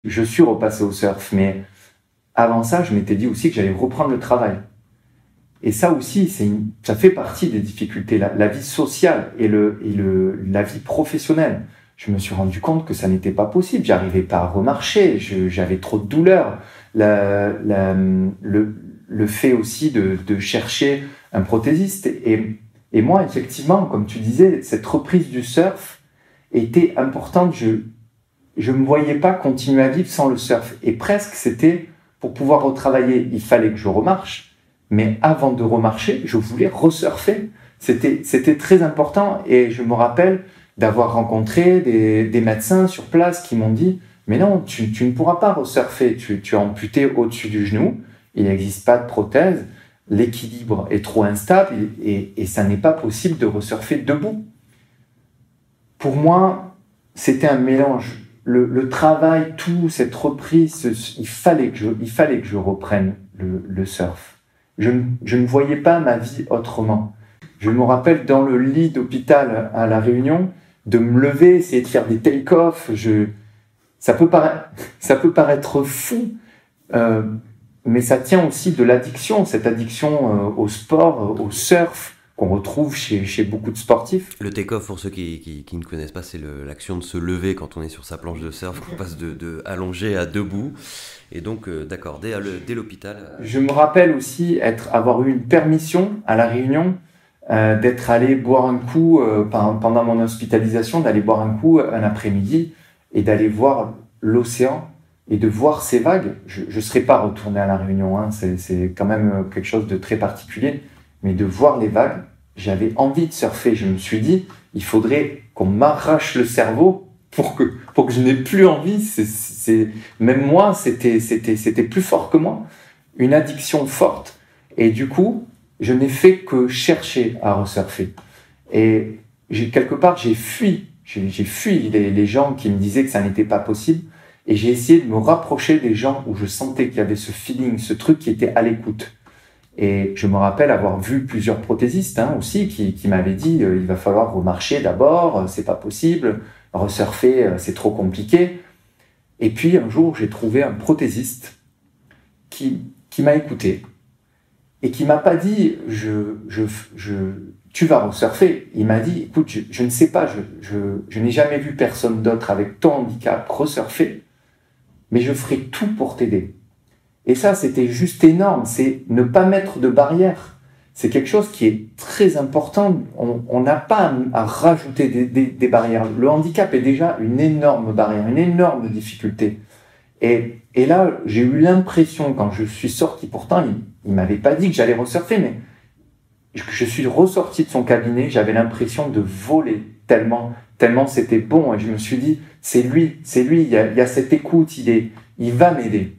Je suis repassé au surf, mais avant ça, je m'étais dit aussi que j'allais reprendre le travail. Et ça aussi, ça fait partie des difficultés, la vie sociale et la vie professionnelle. Je me suis rendu compte que ça n'était pas possible. J'arrivais pas à remarcher. J'avais trop de douleurs. Le fait aussi de chercher un prothésiste. Et moi, effectivement, comme tu disais, cette reprise du surf était importante. Je me voyais pas continuer à vivre sans le surf. Et presque, c'était pour pouvoir retravailler, il fallait que je remarche. Mais avant de remarcher, je voulais resurfer. C'était très important. Et je me rappelle d'avoir rencontré des médecins sur place qui m'ont dit « Mais non, tu ne pourras pas resurfer. Tu es amputé au-dessus du genou. Il n'existe pas de prothèse. L'équilibre est trop instable et ça n'est pas possible de resurfer debout. » Pour moi, c'était un mélange. Le travail, tout, cette reprise, il fallait que je reprenne le surf. Je ne voyais pas ma vie autrement. Je me rappelle dans le lit d'hôpital à La Réunion, de me lever, essayer de faire des take-off. Ça peut paraître fou, mais ça tient aussi de l'addiction, cette addiction au sport, au surf, qu'on retrouve chez beaucoup de sportifs. Le take-off, pour ceux qui ne connaissent pas, c'est l'action de se lever quand on est sur sa planche de surf, qu'on passe de allongé à debout. Et donc, d'accord, dès l'hôpital... Je me rappelle aussi avoir eu une permission à La Réunion, d'être allé boire un coup, pendant mon hospitalisation, d'aller boire un coup un après-midi et d'aller voir l'océan et de voir ces vagues. Je ne serais pas retourné à La Réunion, hein, c'est quand même quelque chose de très particulier. Mais de voir les vagues, j'avais envie de surfer. Je me suis dit, il faudrait qu'on m'arrache le cerveau pour que je n'ai plus envie. Même moi, c'était plus fort que moi. Une addiction forte. Et du coup, je n'ai fait que chercher à resurfer. Et quelque part, j'ai fui. J'ai fui les gens qui me disaient que ça n'était pas possible. Et j'ai essayé de me rapprocher des gens où je sentais qu'il y avait ce feeling, ce truc qui était à l'écoute. Et je me rappelle avoir vu plusieurs prothésistes aussi qui m'avaient dit il va falloir remarcher d'abord, c'est pas possible, resurfer c'est trop compliqué. Et puis un jour j'ai trouvé un prothésiste qui m'a écouté et qui m'a pas dit tu vas resurfer. Il m'a dit écoute, je ne sais pas, je n'ai jamais vu personne d'autre avec ton handicap resurfer, mais je ferai tout pour t'aider. Et ça, c'était juste énorme. C'est ne pas mettre de barrières. C'est quelque chose qui est très important. On n'a pas à rajouter des barrières. Le handicap est déjà une énorme barrière, une énorme difficulté. Et là, j'ai eu l'impression, quand je suis sorti, pourtant, il m'avait pas dit que j'allais resurfer, mais je suis ressorti de son cabinet, j'avais l'impression de voler tellement c'était bon. Et je me suis dit, c'est lui, il y a cette écoute, il va m'aider.